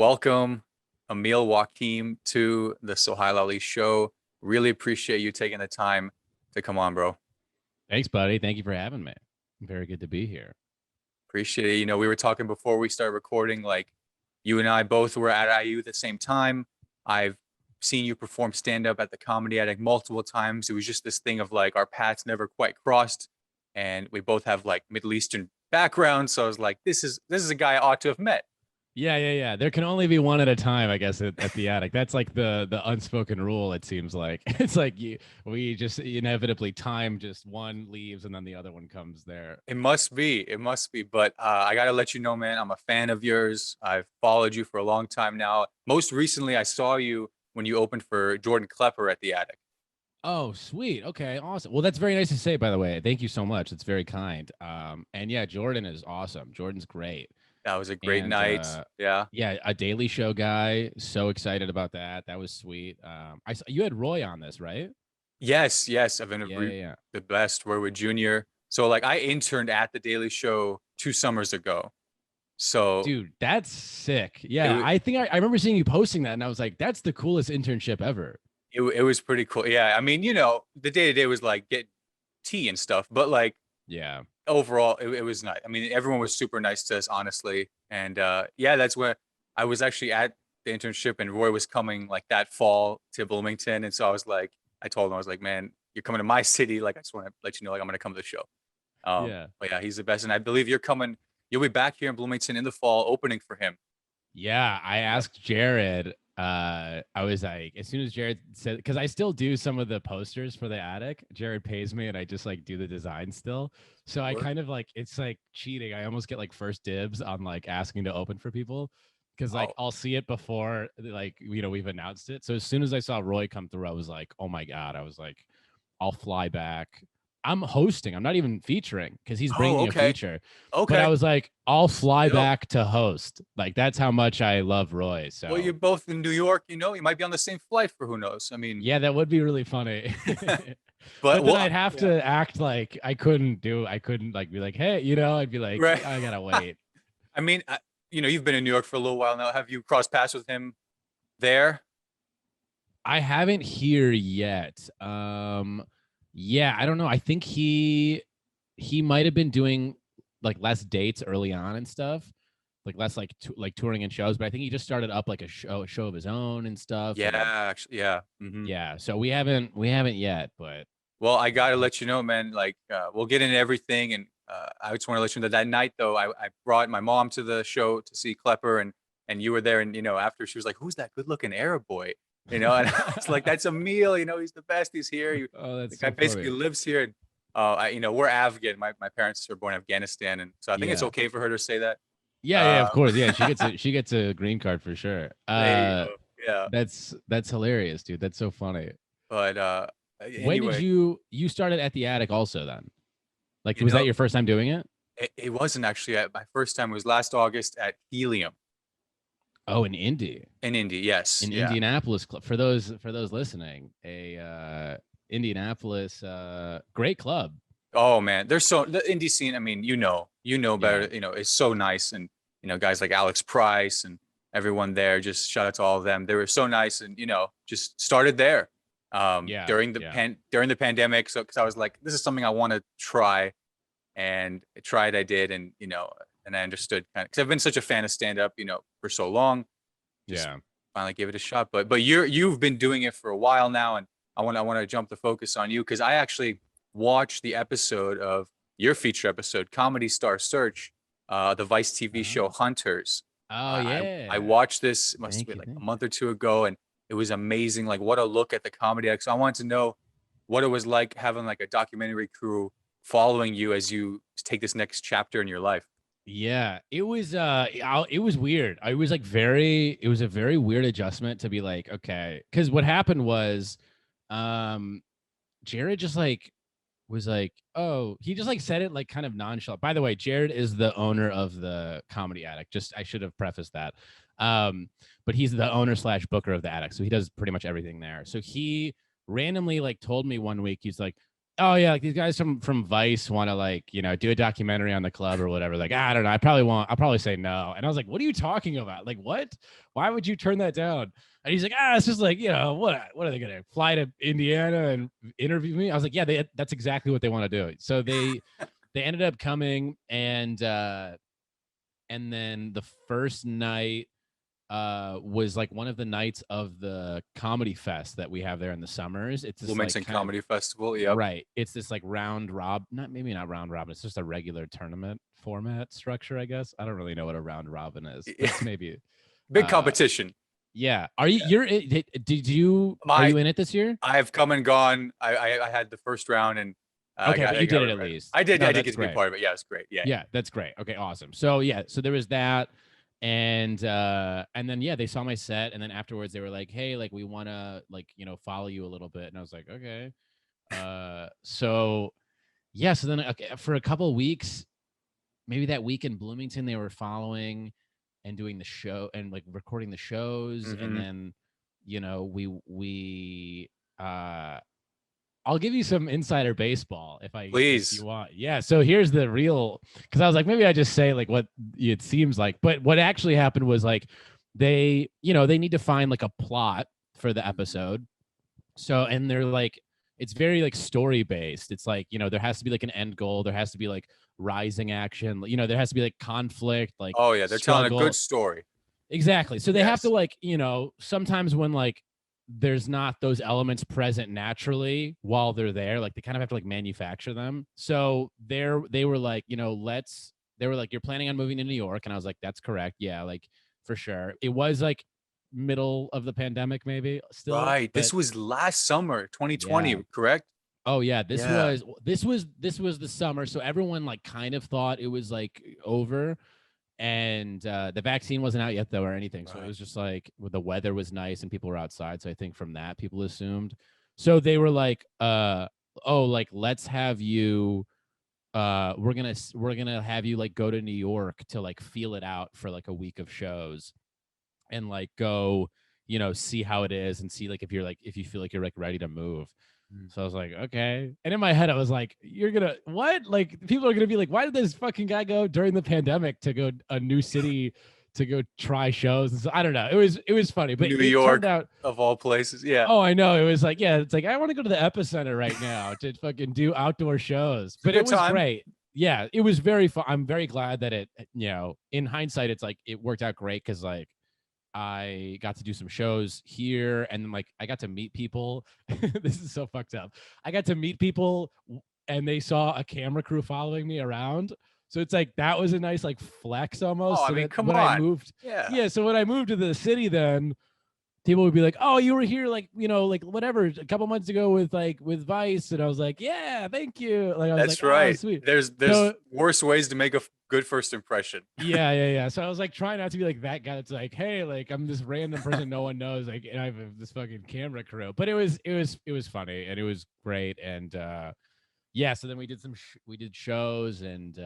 Welcome, Emil Wakim, to the Sohile Ali Show. Really appreciate you taking the time to come on, bro. Thanks, buddy. Thank you for having me. Very good to be here. Appreciate it. We were talking before we started recording, like you and I both were at IU at the same time. I've seen you perform stand up at the Comedy Attic multiple times. It was just this thing of like our paths never quite crossed, and we both have like Middle Eastern backgrounds. So I was like, this is a guy I ought to have met. Yeah. There can only be one at a time, I guess, at the attic. That's like the unspoken rule. It seems like it's like we just inevitably time just one leaves and then the other one comes there. It must be. It must be. But I got to let you know, man, I'm a fan of yours. I've followed you for a long time now. Most recently, I saw you when you opened for Jordan Klepper at the Attic. Oh, sweet. Okay, awesome. Well, that's very nice to say, by the way. Thank you so much. It's very kind. And yeah, Jordan is awesome. Jordan's great. That was a great And night. Yeah. yeah, a Daily Show guy. So excited about that. That was sweet. I saw you had Roy on this, right? Yes. I've Yeah, interviewed yeah. the best, Warwood Jr. So, like, I interned at the Daily Show 2 summers ago. So, Dude, that's sick. it, Yeah, wa- I think I remember seeing you posting that, and I was like, "That's the coolest internship ever." it was pretty cool. Yeah. I mean, the day to day was like get tea and stuff, but like, Yeah, overall it was nice. I mean, everyone was super nice to us, honestly. And yeah, that's where I was actually at the internship, and Roy was coming like that fall to Bloomington. And so I was like, I told him, I was like, man, you're coming to my city. Like, I just want to let you know, like, I'm gonna come to the show. yeah, But yeah, he's the best. And I believe you'll be back here in Bloomington in the fall opening for him. yeah. I Yep. asked Jared. I was like, as soon as Jared said, because I still do some of the posters for the attic. Jared pays me, and I just like do the design still. So I Or- kind of like it's like cheating. I almost get like first dibs on like asking to open for people because like Oh, I'll see it before like we've announced it. So as soon as I saw Roy come through, I was like, oh my god. I was like, I'll fly back. I'm hosting. I'm not even featuring because he's oh, bringing a okay. feature. But I Okay. was like, I'll fly Yo. back to host. Like that's how much I love Roy. Well, So you're both in New York, you might be on the same flight for who knows. I mean, yeah, that would be really funny. but But then well, I'd have yeah, to act like I couldn't like be like, hey, I'd be like, right. I gotta wait. I mean, you've been in New York for a little while now. Have you crossed paths with him there? I haven't here yet. Yeah, I don't know. I think he might have been doing like less dates early on and stuff, like less like like touring and shows. But I think he just started up like a show of his own and stuff. Yeah, And actually, yeah. yeah, so we haven't yet, but Well, I yeah, gotta hope. let you know, man. Like, we'll get into everything, and I just want to let you know that that night, though, I brought my mom to the show to see Klepper, and you were there, and after she was like, "Who's that good-looking Arab boy?" And I was like, "That's Emil. He's the best. He's here. Oh, The that's guy so basically funny. lives here." And, we're Afghan. My parents were born in Afghanistan, and so I think it's Yeah. okay for her to say that. Yeah, of Uh, course. Yeah, she gets a green card for sure. there you go. Yeah, That's hilarious, dude. That's so funny. but When did anyway, you started at the attic also then? Like you was that know, your first time doing it? it wasn't actually my first time. It was last August at Helium Oh, in Indy. in Indy. Yes, In yeah. Indianapolis club. For those listening, a Indianapolis great club. Oh man, there's so the indie scene. I mean, you know Yeah. better. It's so nice, and guys like Alex Price and everyone there. Just shout out to all of them. They were so nice, and just started there Yeah. during the Yeah. during the pandemic. So because I was like, this is something I want to try, and I tried. I did, and I understood kind of because I've been such a fan of stand up, for so long. Just Yeah. finally gave it a shot. But you've been doing it for a while now, and I want to jump the focus on you because I actually watched the episode of your feature episode, Comedy Star Search, the Vice TV show Oh. Hunters. Oh I yeah. watched this, it must have Thank been you. like a Thank you. month or two ago, and it was amazing. Like, what a look at the comedy. So I wanted to know what it was like having like a documentary crew following you as you take this next chapter in your life. Yeah, it was weird. I was like very it was a very weird adjustment to be like, okay, because what happened was um Jared just like was like, oh, he just like said it like kind of nonchalant. By the way, Jared is the owner of the Comedy Attic. Just I should have prefaced that. But he's the owner slash booker of the attic. So he does pretty much everything there. So he randomly like told me one week, he's like, oh yeah, like these guys from Vice want to like, do a documentary on the club or whatever. Like, I don't know, I probably won't. I'll probably say no. And I was like, what are you talking about? Like, what? Why would you turn that down? And he's like, it's just like, what are they gonna fly to Indiana and interview me? I was like, yeah, that's exactly what they want to do. So they ended up coming, and then the first night was like one of the nights of the comedy fest that we have there in the summers. It's this like Wilmington kind of Comedy Festival. Yep. right. It's this like maybe not round robin. It's just a regular tournament format structure, I guess. I don't really know what a round robin is. It's maybe Big uh competition. yeah. Are you are My you in it this year? I've come and gone. I had the first round and Okay, but you did it at regret. least. I did. No, I did that's get to be great. part of it. Yeah, it's great. Yeah. Yeah, that's great. Okay, awesome. So yeah, so there was that, and then yeah, they saw my set, and then afterwards they were like, hey, like we want to like follow you a little bit, and I was like, okay. So yeah, so then okay, for a couple of weeks, maybe that week in Bloomington, they were following and doing the show and like recording the shows, and Hmm. then we I'll give you some insider baseball if you Please. want. Yeah. So here's the real, because I was like, maybe I just say like what it seems like, but what actually happened was like they need to find like a plot for the episode. So and they're like, it's very like story based. It's like there has to be like an end goal. There has to be like rising action. There has to be like conflict, like Oh yeah, they're telling a good struggle. story. Exactly. So they have to Yes. like, sometimes when like there's not those elements present naturally while they're there, like they kind of have to like manufacture them. So they were like, they were like, you're planning on moving to New York. And I was like, that's correct. Yeah, like for sure. It was like middle of the pandemic, maybe still, Right. but This was last summer, 2020, yeah. correct? Oh yeah, Yeah. this was the summer. So everyone like kind of thought it was like over, and the vaccine wasn't out yet though or anything, so it Right. was just like the weather was nice and people were outside, so I think from that people assumed. So they were like oh, like let's have you we're gonna have you like go to New York to like feel it out for like a week of shows and like go see how it is and see like if you feel like you're like ready to move. Mm. So I was like, okay. And in my head, I was like, you're gonna what? Like people are gonna be like, why did this fucking guy go during the pandemic to go a new city to go try shows? And so I don't know. It was funny, but New it turned York, out. of all places. Yeah. Oh, I know. It was like, yeah, it's like I want to go to the epicenter right now to fucking do outdoor shows. It's a But it good was time. great. Yeah, it was very fun. I'm very glad that it, in hindsight, it's like it worked out great because like I got to do some shows here and then like I got to meet people. This is so fucked up. I got to meet people and they saw a camera crew following me around. So it's like that was a nice like flex Oh, almost. I So mean, that come when I on. moved, Yeah. yeah, so when I moved to the city then people would be like, "Oh, you were here like, like whatever a couple months ago with Vice." And I was like, "Yeah, thank you." Like I was like, That's "Oh, right. sweet." There's So worse ways to make a good first impression. yeah, yeah, yeah. So I was like trying not to be like that guy that's like, hey, like I'm this random person no one knows, like, and I have this fucking camera crew. But it was funny and it was great. And yeah, so then we did we did shows and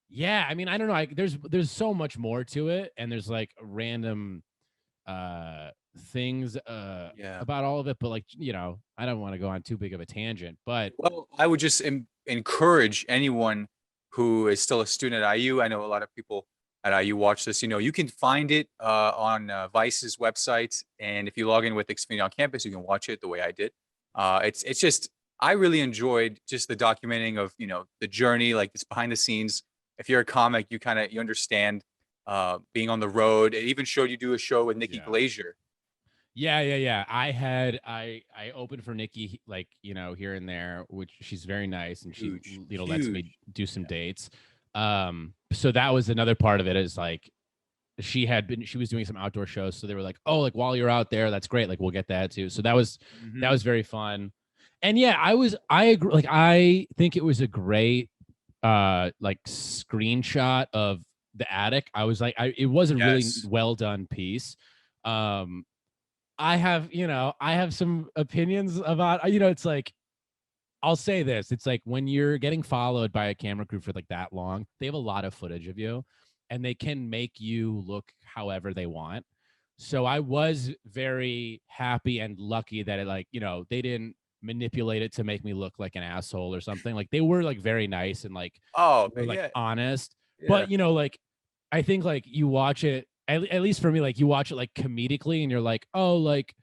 yeah, I mean, I don't know. There's so much more to it, and there's like random things Yeah. about all of it, but like, I don't want to go on too big of a tangent, but Well, I would just encourage anyone who is still a student at IU. I know a lot of people at IU watch this. You can find it on Vice's website, and if you log in with Xfinity on campus, you can watch it the way I did. It's just I really enjoyed just the documenting of the journey, like it's behind the scenes. If you're a comic, you understand being on the road. It even showed you do a show with Nikki yeah. Glazier. Yeah, yeah, yeah. I opened for Nikki like, here and there, which she's very nice and she, Huge, lets me huge. do some dates. So that was another part of it is like she was doing some outdoor shows. So they were like, "Oh, like while you're out there, that's great. Like we'll get that too." So that Hmm. was very fun. And yeah, I agree, like I think it was a great like screenshot of the attic. I was like it was a really Yes. well done piece. Um I have some opinions about, it's like, I'll say this. It's like when you're getting followed by a camera crew for like that long, they have a lot of footage of you and they can make you look however they want. So I was very happy and lucky that it like, they didn't manipulate it to make me look like an asshole or something. Like they were like very nice and like Oh, were man, like yeah, honest. yeah, But like I think like you watch it, at least for me, like you watch it like comedically and you're like, oh, like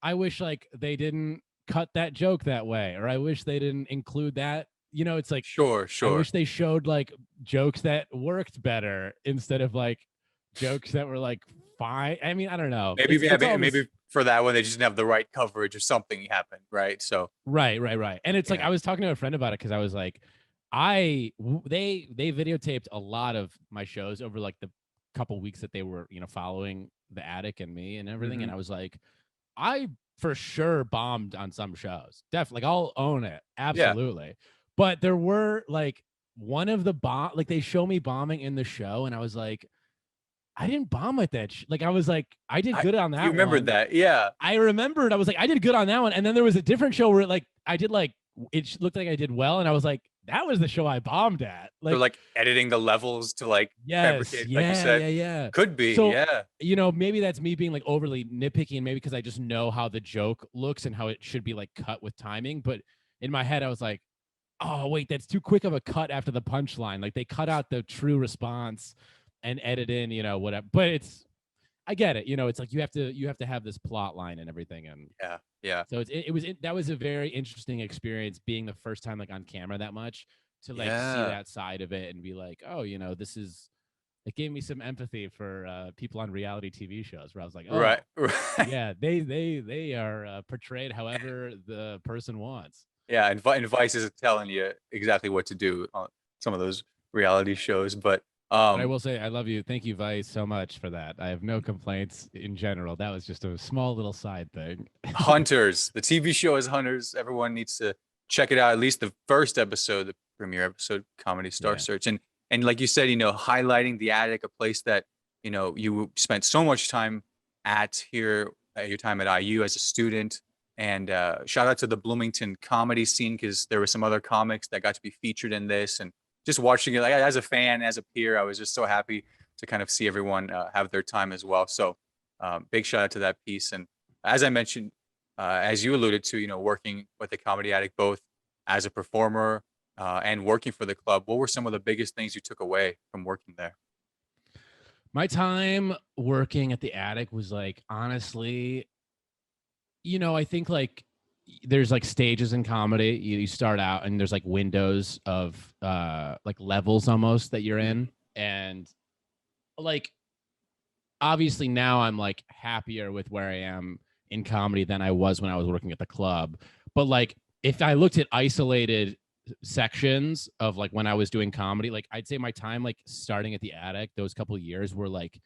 I wish like they didn't cut that joke that way, or I wish they didn't include that. It's like sure, I sure. wish they showed like jokes that worked better instead of like jokes that were like fine. I mean, I don't know. Maybe, yeah, It's all this. maybe for that one they just didn't have the right coverage or something happened, right? So Right. And it's like yeah. I was talking to a friend about it because I was like, they videotaped a lot of my shows over like the couple weeks that they were following the attic and me and everything, Hmm. and I was like, I for sure bombed on some shows, definitely. Like, I'll own it, Yeah, absolutely. But there were like one of the bomb, like they show me bombing in the show, and I was like, I didn't bomb at that. Like I was like, I did I good on you that remembered one. that, yeah. I remembered I was like, I did good on that one. And then there was a different show where like I did like it looked like I did well. And I was like, that was the show I bombed at. They're Like, like editing the levels to like yes, fabricate, like you said. yeah. Could be, So, yeah. maybe that's me being like overly nitpicky and maybe because I just know how the joke looks and how it should be like cut with timing. But in my head, I was like, oh wait, that's too quick of a cut after the punchline. Like they cut out the true response and edit in, whatever. But I get it. It's like you have to have this plot line and everything. And Yeah, yeah, so that was a very interesting experience being the first time like on camera that much to like see yeah. that side of it and be like, oh, this is it gave me some empathy for people on reality TV shows where I was like, Right, oh, right. yeah, they are portrayed however the person wants. Yeah, and Vice is telling you exactly what to do on some of those reality shows. But But I will say, I love you. Thank you, Vice, so much for that. I have no complaints in general. That was just a small little side thing. Hunters, the TV show is Hunters. Everyone needs to check it out. At least the first episode, the premiere episode, Comedy Star Yeah. Search, and like you said, highlighting the attic, a place that you spent so much time at here at your time at IU as a student. And shout out to the Bloomington comedy scene because there were some other comics that got to be featured in this, and just watching it like as a fan, as a peer, I was just so happy to kind of see everyone have their time as well. So big shout out to that piece. And as I mentioned, as you alluded to, working with the Comedy Addict both as a performer and working for the club, what were some of the biggest things you took away from working there? My time working at the attic was like, honestly, I think like there's like stages in comedy. You start out and there's like windows of like levels almost that you're Mhm. in. And like obviously now I'm like happier with where I am in comedy than I was when I was working at the club. But like if I looked at isolated sections of like when I was doing comedy, like I'd say my time like starting at the attic, those couple of years were like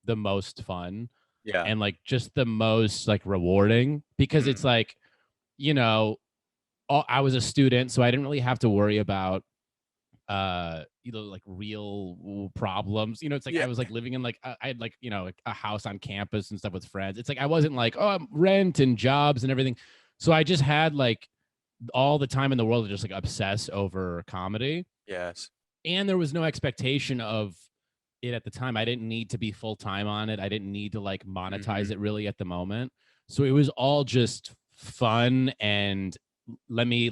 the most fun Yeah. and like just the most like rewarding because Mm. it's like, you know, I was a student, so I didn't really have to worry about like real problems. It's like Yeah. I was like living in like I had like a house on campus and stuff with friends. It's like I wasn't like, oh, rent and jobs and everything. So I just had like all the time in the world to just like obsess over comedy, Yes. and there was no expectation of it at the time. I didn't need to be full time on it. I didn't need to like monetize Hmm. it really at the moment. So it was all just fun and let me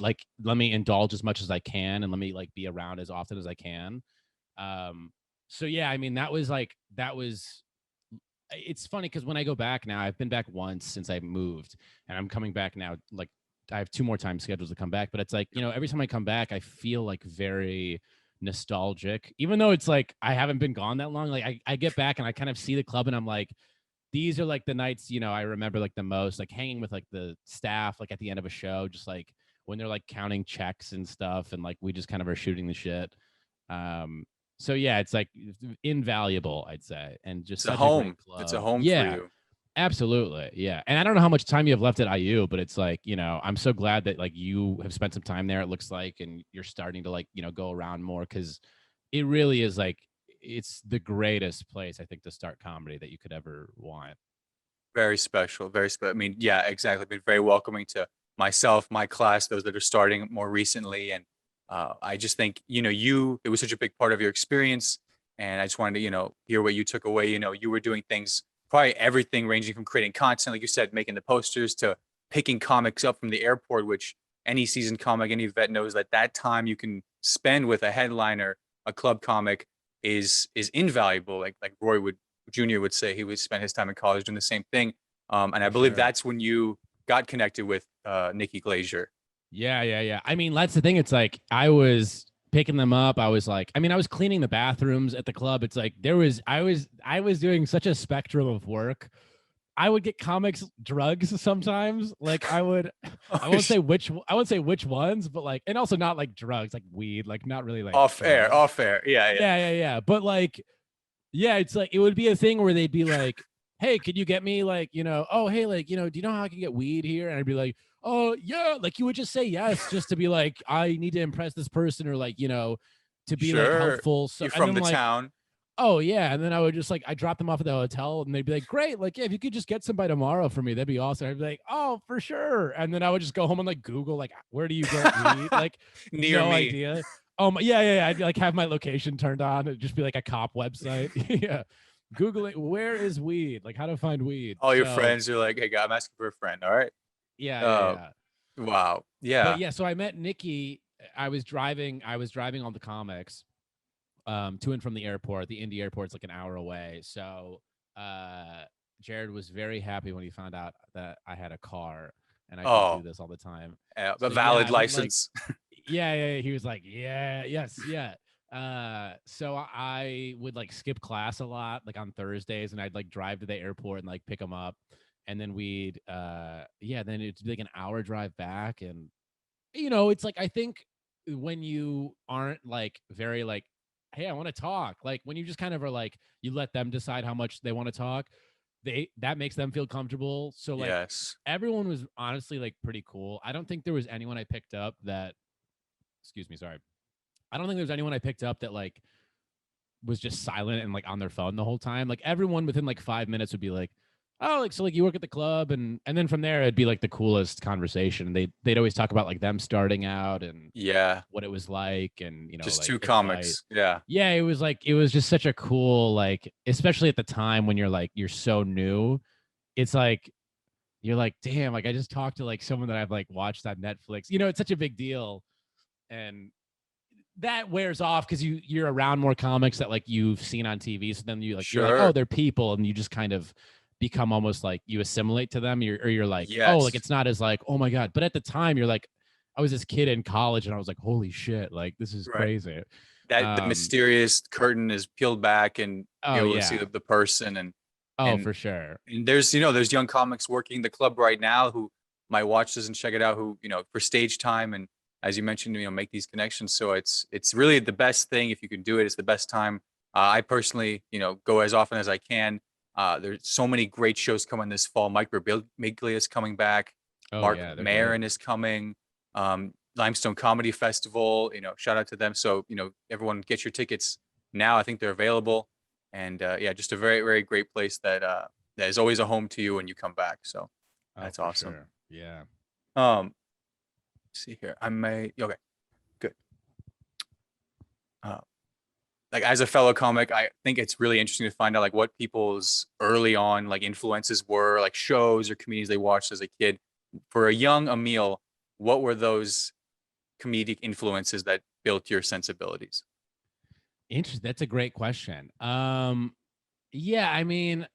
indulge as much as I can and let me like be around as often as I can. So yeah, I mean that was it's funny because when I go back now, I've been back once since I moved and I'm coming back now. Like I have two more times scheduled to come back, but it's like, every time I come back, I feel like very nostalgic, even though it's like I haven't been gone that long. Like I get back and I kind of see the club and I'm like, these are like the nights, I remember like the most, like hanging with like the staff, like at the end of a show, just like when they're like counting checks and stuff. And like we just kind of are shooting the shit. Um, so yeah, it's like invaluable, I'd say. And just It's a such a great home. It's a club. home for Yeah, you. absolutely. Yeah. And I don't know how much time you have left at IU, but it's like, I'm so glad that like you have spent some time there, it looks like, and you're starting to like, go around more because it really is like, it's the greatest place I think to start comedy that you could ever want. Very special. Very special. I mean, yeah, exactly. Been very welcoming to myself, my class, those that are starting more recently. And I just think, it was such a big part of your experience. And I just wanted to, hear what you took away. You were doing things, probably everything ranging from creating content, like you said, making the posters to picking comics up from the airport, which any seasoned comic, any vet knows that time you can spend with a headliner, a club comic is invaluable. Like Roy would Jr. would say, he would spend his time in college doing the same thing. And I For believe sure. that's when you got connected with Nikki Glazier. Yeah. I mean, that's the thing. It's like I was picking them up. I was like, I mean, I was cleaning the bathrooms at the club. It's like I was doing such a spectrum of work. I would get comics drugs sometimes. Like I won't say which ones, but like, and also not like drugs, like weed, like not really like Off air, drugs. off air. Yeah. Yeah. But like, yeah, it's like it would be a thing where they'd be like, "Hey, could you get me like, oh, hey, like, do you know how I can get weed here?" And I'd be like, "Oh, yeah." Like you would just say yes just to be like, "I need to impress this person," or like, to be like Sure. helpful. So You're and from then the like, town. "Oh, yeah." And then I would just like I drop them off at the hotel and they'd be like, "Great. Like, yeah, if you could just get some by tomorrow for me, that'd be awesome." I'd be like, "Oh, for sure." And then I would just go home and like Google like where do you get weed? Like Near no me. idea. Yeah. I'd like have my location turned on. It'd just be like a cop website. Yeah. Googling where is weed, like how to find weed. All your So friends are like, "Hey, guy, I'm asking for a friend." All right. Uh, yeah. wow. But Yeah. yeah, so I met Nikki. I was driving all the comics to and from the airport. The Indy airport's like an hour away. So Jared was very happy when he found out that I had a car and I could do Oh, this all the time. a So yeah, valid I would like license. yeah. He was like, yeah, yes, yeah. So I would like skip class a lot, like on Thursdays, and I'd like drive to the airport and like pick them up, and then we'd yeah, then it'd be like an hour drive back, and it's like I think when you aren't like very like, hey, I want to talk, like when you just kind of are like, you let them decide how much they want to talk, that makes them feel comfortable. So like Yes. everyone was honestly like pretty cool. I don't think there was anyone I picked up that, excuse me, sorry. I don't think there's anyone I picked up that like was just silent and like on their phone the whole time. Like everyone within like 5 minutes would be like, "Oh, like so like you work at the club," and then from there it'd be like the coolest conversation. They'd always talk about like them starting out and Yeah. what it was like, and Just like two advice. comics. Yeah. Yeah, it was just such a cool like, especially at the time when you're so new. It's like you're like, damn, like I just talked to like someone that I've like watched on Netflix. It's such a big deal, and that wears off because you're around more comics that like you've seen on TV. So then you're like, oh, Sure. they're people, and you just kind of become almost like you assimilate to them. You're like, oh, like Yes. it's not as like, oh my god. But at the time, you're like, I was this kid in college, and I was like, holy shit, like this is Right. crazy. That the Um, mysterious curtain is peeled back and oh you're able to see yeah, the person oh and for sure. and there's young comics working the club right now who might watch this and check it out, who for stage time, and as you mentioned, make these connections. So it's really the best thing if you can do it. It's the best time. I personally go as often as I can. There's so many great shows coming this fall. Mike Birbiglia is coming back. Oh Mark yeah, they're great. Maron is coming. Limestone Comedy Festival, shout out to them. So everyone get your tickets now. I think they're available, and yeah, just a very, very great place that is always a home to you when you come back. So Oh that's for awesome. sure. Yeah. Um, see here, okay, good. Uh, like as a fellow comic, I think it's really interesting to find out like what people's early on like influences were, like shows or comedians they watched as a kid. For a young Emil, what were those comedic influences that built your sensibilities? Interesting. That's a great question. Yeah, I mean,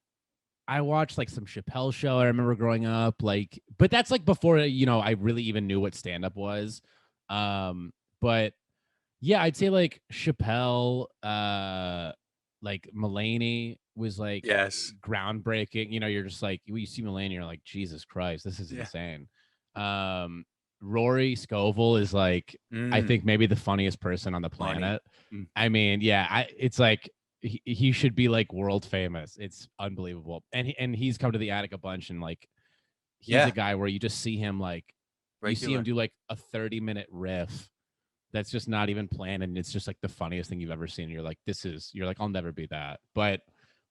I watched like some Chappelle show. I remember growing up, like, but that's like before I really even knew what stand up was. But yeah, I'd say like Chappelle, like Mulaney was like Yes. groundbreaking. You're just like when you see Mulaney, you're like, Jesus Christ, this is Yeah. insane. Um, Rory Scovel is like, I Mm, think maybe the funniest person on the funny. planet. Mm, I mean, yeah, it's like he should be like world famous. It's unbelievable. And he's come to the attic a bunch, and like he's a yeah. guy where you just see him like you see him Regular. do like a 30-minute riff that's just not even planned, and it's just like the funniest thing you've ever seen. You're like, I'll never be that. But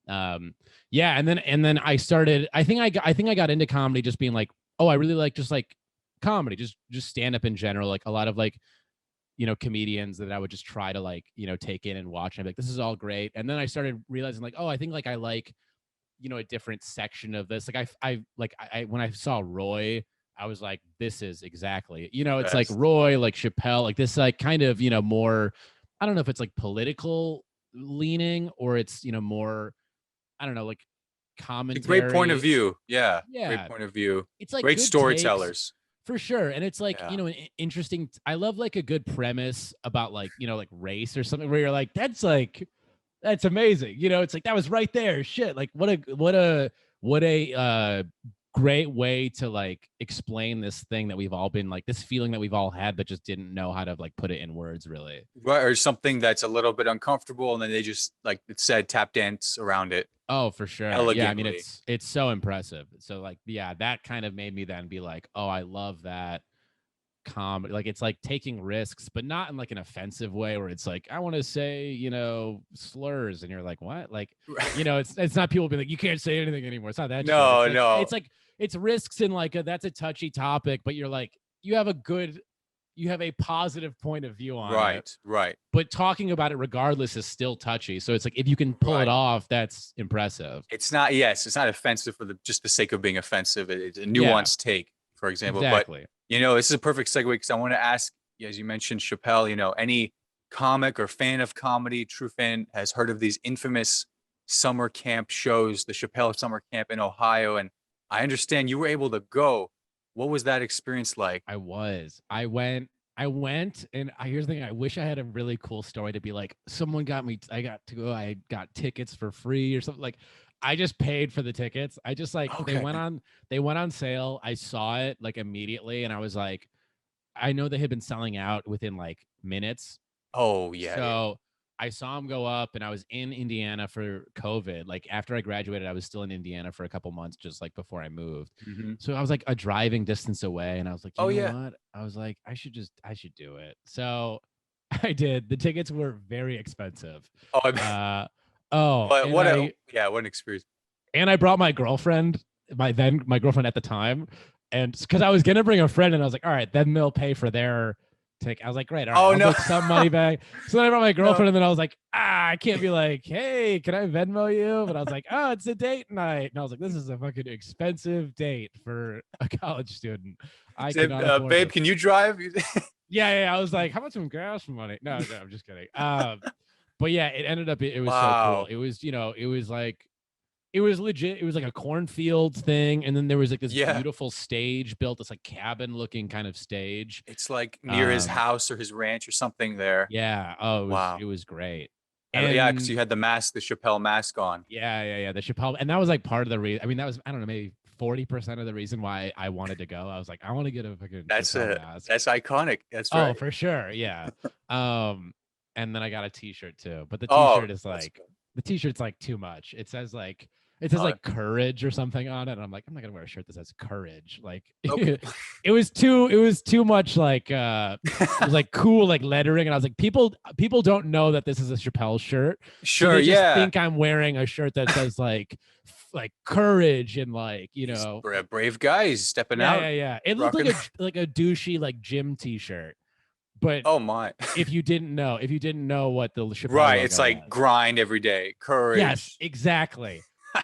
yeah, and then I think I got into comedy just being like, oh, I really like just like comedy, just stand up in general, like a lot of like comedians that I would just try to like take in and watch, and I'd be like, this is all great. And then I started realizing like, oh, I think like I like a different section of this. Like I when I saw Roy I was like, this is exactly, you know, it's like Best. Roy, like Chappelle, like this, like kind of, you know, more, I don't know if it's like political leaning or it's, you know, more, I don't know, like A great point of commentary. view. Yeah, great Yeah. point of view. It's like Great good takes storytellers. for sure. And it's like, Yeah. you know, an interesting, I love like a good premise about like, you know, like race or something where you're like, that's amazing. You know, it's like that was right there. Shit. Like what a great way to like explain this thing that we've all been like this feeling that we've all had, but just didn't know how to like put it in words really. Right, or something that's a little bit uncomfortable, and then they just like it said tap dance around it Oh, for sure. Yeah, I mean elegantly. it's so impressive. So like yeah, that kind of made me then be like, "Oh, I love that comedy." Like it's like taking risks, but not in like an offensive way where it's like, "I want to say, you know, slurs." And you're like, "What?" Like, you know, it's not people being like, "You can't say anything anymore." It's not that shit. No, no. It's like it's risks in like that's a touchy topic, but you're like you have a positive point of view on it, Right, right, but talking about it regardless is still touchy. So it's like if you can pull it right. off, that's impressive. It's not, yes, it's not offensive for the just the sake of being offensive. It's a Yeah, nuanced take, for example. But exactly. this is a perfect segue because I want to ask, as you mentioned, Chappelle, any comic or fan of comedy, true fan, has heard of these infamous summer camp shows, the Chappelle summer camp in Ohio. And I understand you were able to go. What was that experience like? I went, and here's the thing. I wish I had a really cool story to be like, someone got me. I got to go. I got tickets for free or something. Like, I just paid for the tickets. I just like Okay. they went on sale. I saw it like immediately, and I was like, I know they had been selling out within like minutes. Oh, yeah, yeah. So I saw him go up, and I was in Indiana for COVID. Like after I graduated, I was still in Indiana for a couple months, just like before I moved. Hmm. So I was like a driving distance away, and I was like, you Oh, know yeah. what? I was like, I should do it. So I did. The tickets were very expensive. Oh, Uh, oh, but what a, yeah, what an experience. and I brought my girlfriend, my girlfriend at the time, and because I was gonna bring a friend, and I was like, all right, then they'll pay for their ticket. I was like, great, all right, Oh, I'll no. put some money back. So then I brought my No. girlfriend, and then I was like, I can't be like, hey, can I Venmo you? But I was like, oh, it's a date night, and I was like, this is a fucking expensive date for a college student. I Said, cannot afford babe, this. can you drive? Yeah. I was like, how about some gas money? No, I'm just kidding. But yeah, it ended up it was so cool. Wow. It was, you know, it was like it was legit. It was like a cornfield thing, and then there was like this Yeah. beautiful stage built, this like cabin looking kind of stage. It's like near his Um, house or his ranch or something there. yeah. Oh, Wow. it was great. Yeah, because And you had the mask, the Chappelle mask on. yeah. The Chappelle, and that was like part of the reason. I mean, that was I don't know, maybe 40% of the reason why I wanted to go. I was like, I want to get a fucking That's Chappelle a mask. that's iconic. That's Oh, right. for sure. Yeah. Um, and then I got a t-shirt too. But Oh, that's good. the t-shirt's like too much. It says Oh, like courage or something on it. And I'm like, I'm not gonna wear a shirt that says courage. Like okay. it was too much like it was like cool like lettering. And I was like, people don't know that this is a Chappelle shirt. So Sure, they just yeah. think I'm wearing a shirt that says like courage and like, you He's know, a brave guy. He's stepping out, yeah. It looked rocking. like a douchey like gym t-shirt. But Oh my. if you didn't know what the Chappelle Right. It's logo like was. grind every day, Yes, courage. exactly.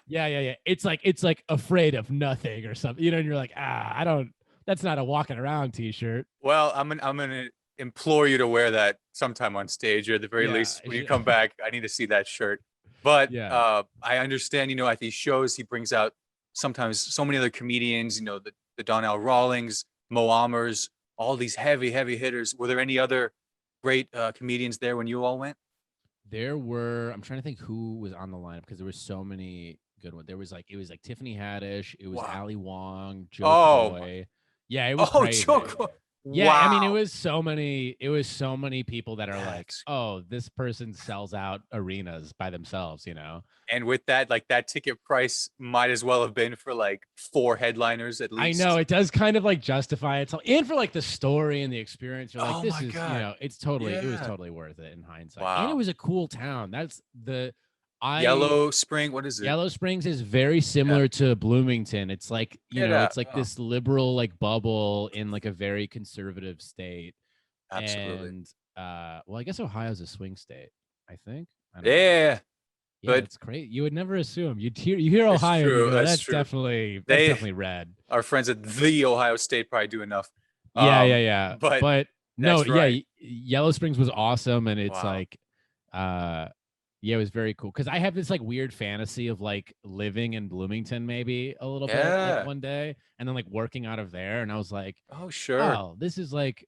Yeah. It's like afraid of nothing or something. You know, and you're like, I don't. That's not a walking around T-shirt. Well, I'm gonna implore you to wear that sometime on stage, or at the very Yeah, least, when you come back, I need to see that shirt. But yeah. I understand, at these shows, he brings out sometimes so many other comedians, the Donnell Rawlings, Mo Ammers, all these heavy, heavy hitters. Were there any other great comedians there when you all went? There were. I'm trying to think who was on the lineup because there were so many good ones. There was like it was like Tiffany Haddish. It was Wow. Ali Wong, Joe Oh my. Coy. Yeah, it was Oh, crazy. Choco. Yeah, I mean, Wow. it was so many people that are like, That's oh, this person sells out arenas by themselves, you know? and with that, like that ticket price might as well have been for like four headliners at I know least. it does kind of like justify itself. And for like the story and the experience, you're like, Oh this my is, God. it was Yeah. totally worth it in hindsight. And it Wow. was a cool town. I Yellow Spring, what is it? Yellow Springs is very Yeah. similar to Bloomington. It's like, Get out. it's like Oh, this liberal like bubble in like a very conservative state. absolutely. And well, I guess Ohio's a swing state, I think. I don't know. Yeah. Yeah, But that's great. You would never assume. You hear it's Ohio and you true. go, That's that's true. They, definitely red. our friends at the Ohio State probably do enough. Yeah, yeah, yeah. But But no, that's yeah, right. Yellow Springs was awesome, and it's Wow. like, uh, yeah, it was very cool because I have this like weird fantasy of like living in Bloomington maybe a little bit like Yeah. one day, and then like working out of there, and I was like, Oh, sure. oh, this is like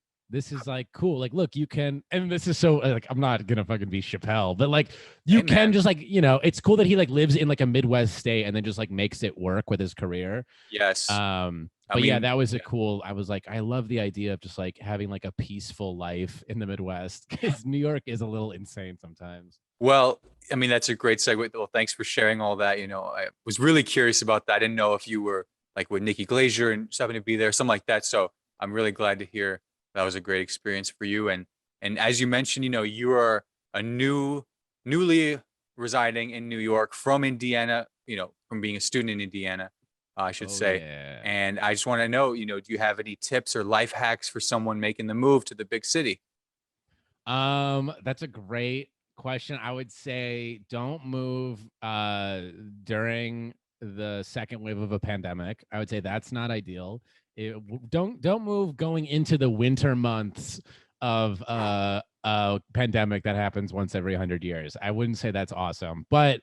cool. Like, look, you can, and this is so like I'm not gonna fucking be Chappelle, but like you Hey, can man. just like it's cool that he like lives in like a Midwest state and then just like makes it work with his career. Yes. I But yeah, mean, that was a yeah. cool. I was like, I love the idea of just like having like a peaceful life in the Midwest because New York is a little insane sometimes. Well, I mean, that's a great segue. Well, thanks for sharing all that. I was really curious about that. I didn't know if you were like with Nikki Glazier and just happened to be there, something like that. So I'm really glad to hear that was a great experience for you. And as you mentioned, you are a newly residing in New York from Indiana, from being a student in Indiana, I should Oh say. yeah. And I just want to know, do you have any tips or life hacks for someone making the move to the big city? That's a great question. I would say don't move during the second wave of a pandemic. I would say that's not ideal. Don't move going into the winter months of a pandemic that happens once every 100 years. I wouldn't say that's awesome. But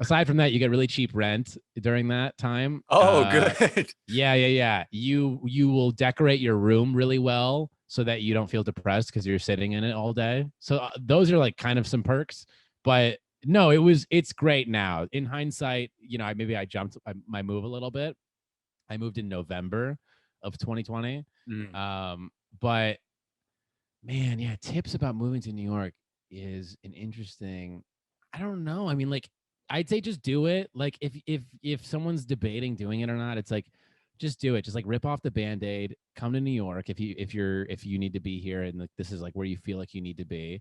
aside from that, you get really cheap rent during that time. Oh, good. Yeah, yeah, yeah. You will decorate your room really well so that you don't feel depressed because you're sitting in it all day. So those are like kind of some perks, but no, it's great now. In hindsight, I jumped my move a little bit. I moved in November of 2020. Mm, But man, yeah, tips about moving to New York is an interesting. I don't know. I mean, like, I'd say just do it. Like, if someone's debating doing it or not, it's like just do it. Just like rip off the band-aid, come to New York if you need to be here and like this is like where you feel like you need to be,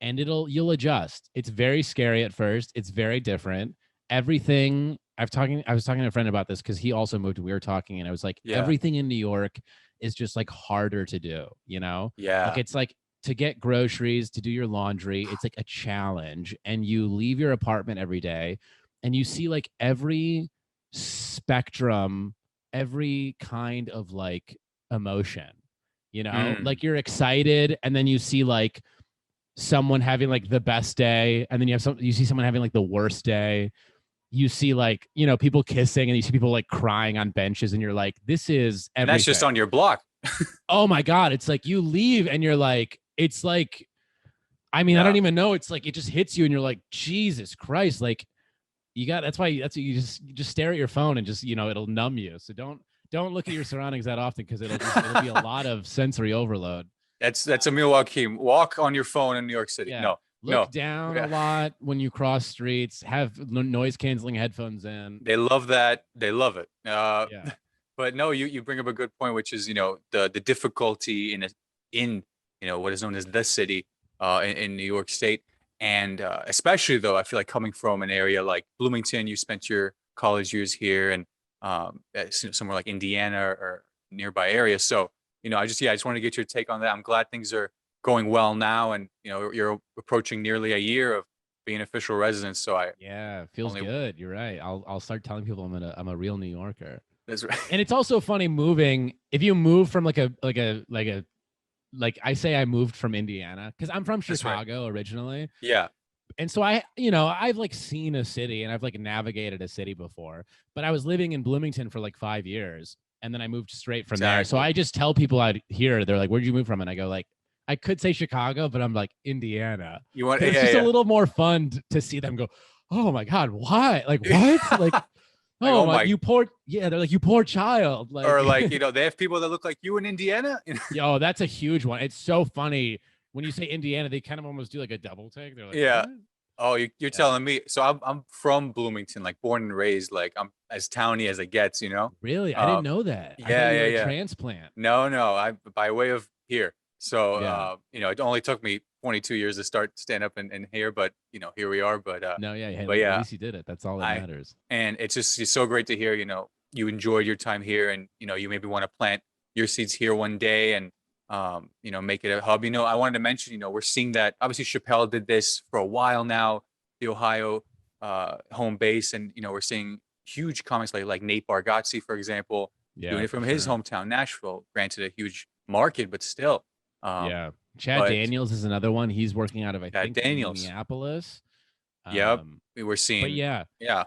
and you'll adjust. It's very scary at first. It's very different. Everything I was talking to a friend about this because he also moved. We were talking, and I was like, yeah. everything in New York is just like harder to do, you know? Like Yeah. it's like to get groceries, to do your laundry, it's like a challenge. And you leave your apartment every day and you see like every spectrum, every kind of like emotion, Mm. like you're excited and then you see like someone having like the best day and then you see someone having like the worst day. You see like, people kissing and you see people like crying on benches and you're like, this is And that's just everything. on your block. Oh my God. It's like you leave and you're like, it's like, I mean, I don't Yeah. even know. It's like it just hits you and you're like, Jesus Christ. Like that's why you just stare at your phone and just, it'll numb you. So don't look at your surroundings that often because it'll be a lot of sensory overload. That's Emil Wakim. Walk on your phone in New York City. Yeah. No, Look no. down a Yeah. lot when you cross streets, have noise canceling headphones in. They love that. They love it. Yeah. But no, you bring up a good point, which is the difficulty in what is known as the city in New York State, and especially though I feel like coming from an area like Bloomington, you spent your college years here, and somewhere like Indiana or nearby area. So I just want to get your take on that. I'm glad things are going well now, and you're approaching nearly a year of being an official resident. So I Yeah, feels only good. You're right. I'll start telling people I'm a real New Yorker. that's right. And it's also funny moving if you move from like I say I moved from Indiana because I'm from That's right. Chicago originally. Yeah, And so I've like seen a city and I've like navigated a city before, but I was living in Bloomington for like 5 years and then I moved straight from there. So exactly. I just tell people out here, they're like, where'd you move from? And I go like, I could say Chicago, but I'm like Indiana. You want? Cause it's just a Yeah, little more fun to see them go, oh my God, why? Like what? Like, yeah. Like, oh oh my, my, you poor, yeah, they're like, you poor child. or Like, like, they have people that look like you in Indiana. yo, that's a huge one. It's so funny. When you say Indiana, they kind of almost do like a double take. They're like, Yeah. what? Oh, you're Yeah. telling me. So I'm from Bloomington, like born and raised. Like I'm as towny as it gets. Really? I didn't Um, know that. I thought yeah, you yeah, were a yeah. transplant. No, no. I by way of here. So Yeah. it only took me 22 years to start stand up in here, but here we are. No, yeah. Hey, But at yeah, least you did it. That's all that I matters. and it's so great to hear, you enjoyed your time here and you maybe want to plant your seeds here one day and make it a hub. I wanted to mention, we're seeing that obviously Chappelle did this for a while now, the Ohio home base, and we're seeing huge comics like Nate Bargatze, for example, doing Yeah, it for from his sure. hometown, Nashville. Granted, a huge market, but still. Um, Yeah. Chad but Daniels is another one. He's working out of, I think, Daniels, Minneapolis. yep, Um, we were but seeing, yeah, yeah,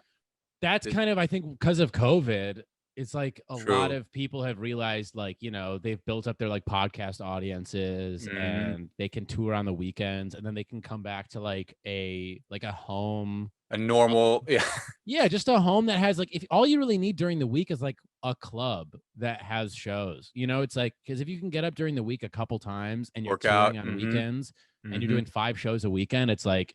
that's th- kind of, I think, because of COVID, it's like a lot true. of people have realized, like, they've built up their like podcast audiences Mhm. and they can tour on the weekends, and then they can come back to like a home. A normal, yeah, Yeah, just a home that has, like, if all you really need during the week is like a club that has shows. It's like, because if you can get up during the week a couple times and you're workout. touring on Hmm. weekends and you're Hmm. doing 5 shows a weekend, it's like,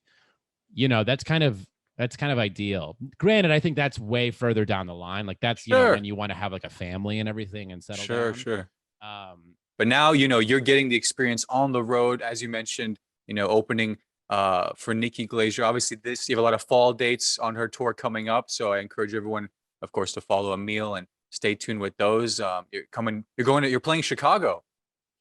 that's kind of ideal. Granted, I think that's way further down the line. Like, that's when Sure, you want to have like a family and everything and settle sure, down. sure. Um, But now, you're getting the experience on the road, as you mentioned, opening for Nikki Glazier. Obviously, you have a lot of fall dates on her tour coming up. So I encourage everyone, of course, to follow Emil and stay tuned with those. You're playing Chicago.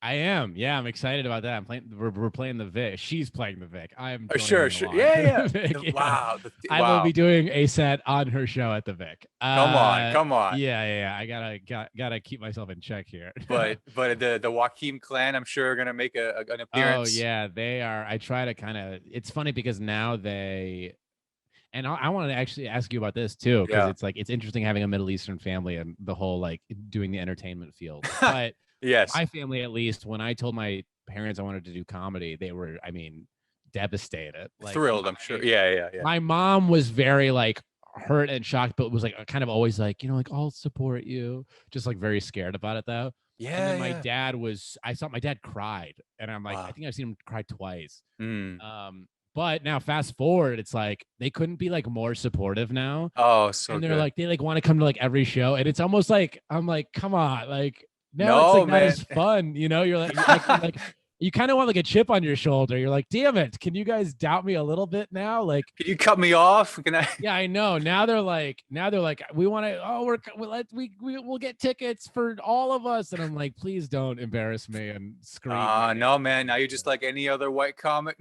I am. Yeah, I'm excited about that. I'm playing. We're playing the Vic. She's playing the Vic. I am Oh, joining sure, sure. along Yeah, for yeah. the Vic. Yeah, Wow. I will Wow. be doing a set on her show at the Vic. Come on, come on. Yeah, yeah, yeah. I gotta keep myself in check here. But the Wakim clan, I'm sure, are gonna make an Oh appearance. yeah, they are. I try to kind of. It's funny because now and I wanted to actually ask you about this too, because Yeah. it's like, it's interesting having a Middle Eastern family and the whole like doing the entertainment field. But Yes. my family, at least, when I told my parents I wanted to do comedy, they were, I mean, devastated. Like, Thrilled, I'm sure. Yeah, yeah, yeah. my mom was very like hurt and shocked, but was like kind of always like, like, I'll support you, just like very scared about it though. And Yeah, then my yeah. dad I saw my dad cried, and I'm like, I Wow. think I've seen him cry twice. Mm. But now fast forward, it's like they couldn't be like more supportive now. Oh, so And they're good. like, they like want to come to like every show. And it's almost like, I'm like, come on, like, now it's No, like not man. as fun, You're like you kind of want like a chip on your shoulder. You're like, damn it, can you guys doubt me a little bit now? Like, Can you cut me off? Can I? yeah, I know. Now they're like, we want to. Oh, we'll get tickets for all of us, and I'm like, please don't embarrass me and scream me. No, man. Now you're just like any other white comic.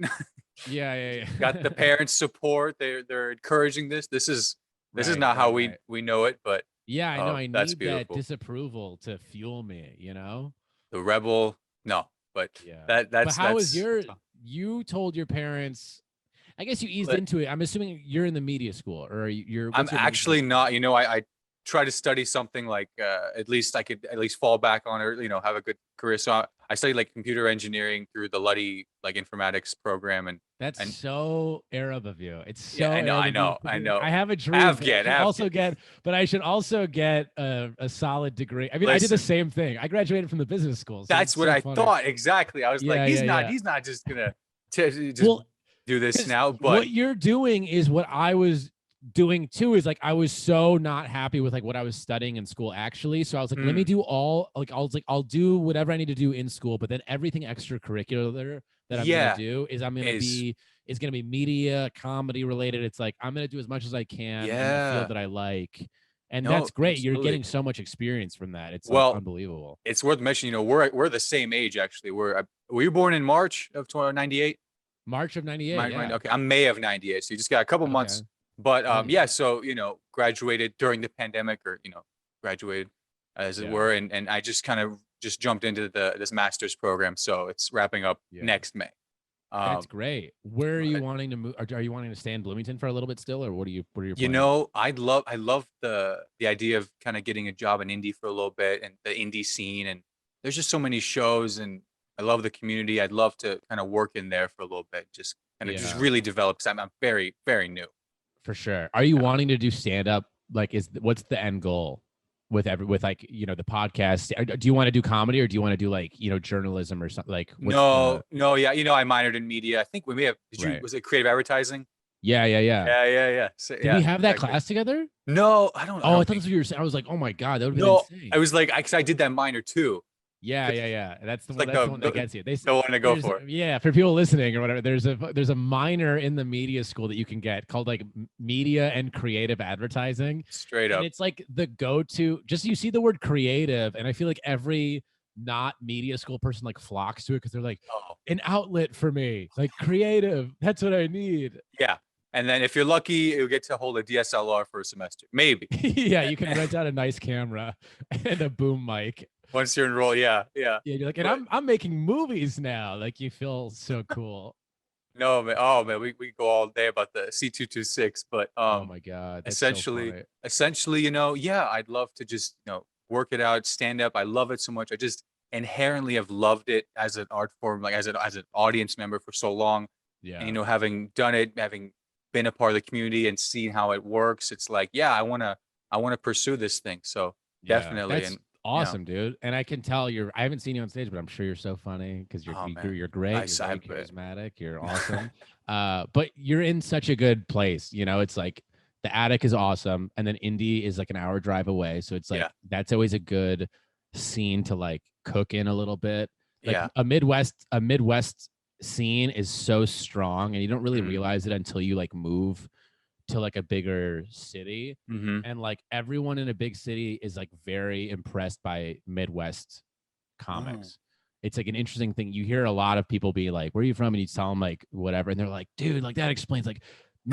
Yeah, yeah, Got the yeah. parents' support. They're encouraging this. This is Right, not how right, we right. we know it, but Yeah, I know. I that's need that beautiful. disapproval to fuel me. The rebel. No, but Yeah. that But that's how is that's you told your parents, I guess you eased But into it. I'm assuming you're in the media school, or I'm what's your major in actually school? not. I try to study something like at least I could at least fall back on, or have a good career. So I studied like computer engineering through the Luddy like informatics program, That's and so Arab of you. It's yeah, so I know, Arab I of you know, to I be like, know. I have a dream, but I Afghan, should also Afghan. get, a solid degree. I mean, I did the Listen, same thing. I graduated from the business school, so it's that's what so I funny. thought exactly. I was like, Yeah, he's yeah, not yeah. he's not just gonna just Well, do this because now, but what you're doing is what I was doing too. Is like, I was so not happy with like what I was studying in school actually. So I was like, let me mm, do I'll do whatever I need to do in school, but then everything extracurricular that I'm gonna yeah, do is is gonna be media, comedy related. It's like, I'm gonna do as much as I can in the field yeah, that I like. And no, that's great. You're absolutely. getting so much experience from that. It's like Well, unbelievable. it's worth mentioning. We're the same age actually. Were you born in March of 98? March of '98. Yeah. Okay, I'm May of '98, so you just got a couple months. Okay. But Nice. yeah, so graduated during the pandemic, or graduated as it Yeah. were, and I just kind of just jumped into this master's program, so it's wrapping up Yeah. next May. That's Um, great. Where are you but wanting to move? Are you wanting to stay in Bloomington for a little bit still, or what are your you plans? know, I love the idea of kind of getting a job in indie for a little bit, and the indie scene, and there's just so many shows, and I love the community. I'd love to kind of work in there for a little bit, just kind of just Yeah, really develop, because I'm very, very new. for sure. Are you Yeah. wanting to do stand up? Like, what's the end goal with like, the podcast? Do you want to do comedy, or do you want to do like, journalism or something? Like, what's No, the no, yeah, I minored in media. I think we may have. right? Was it creative advertising? Yeah, yeah, yeah. Yeah, yeah, yeah. So, Did we yeah, have that exactly. class together? No, I Oh, I don't thought think that's what so. you were saying. I was like, oh my god, that would have been No, I insane. was like, because I did that minor too. Yeah, yeah, It's yeah. That's the one. like That's the one that gets you. the one to go There's for. yeah, for people listening or whatever. There's a minor in the media school that you can get called like media and creative advertising, Straight and up. it's like the go-to. Just you see the word creative, and I feel like every not media school person like flocks to it because they're like, Oh, an outlet for me, like creative. That's what I need. yeah. And then if you're lucky, you'll get to hold a DSLR for a semester, maybe. Yeah, you can rent out a nice camera and a boom mic. Once you're enrolled, yeah, yeah. Yeah, you're like, and But I'm making movies now. Like you feel so cool. no, man. Oh man, we go all day about the C226, but Oh my god, that's so essentially, funny. yeah, I'd love to just work it out, stand up. I love it so much. I just inherently have loved it as an art form, like as an audience member for so long, and Yeah, having done it, having been a part of the community and seen how it works, it's like, yeah, I wanna pursue this thing. So yeah, definitely, that's and awesome, dude. And I can tell you're. I haven't seen you on stage, but I'm sure you're so funny because oh man, you're great. You're very bet. charismatic. You're awesome. But you're in such a good place. It's like the attic is awesome, and then Indy is like an hour drive away. So it's like Yeah, that's always a good scene to like cook in a little bit. Like yeah. a Midwest scene is so strong, and you don't really Mm-hmm. realize it until you like move to like a bigger city. Mm-hmm. And like everyone in a big city is like very impressed by Midwest Oh. comics. It's like an interesting thing. You hear a lot of people be like, where are you from? And you tell them like whatever. And they're like, dude, like that explains like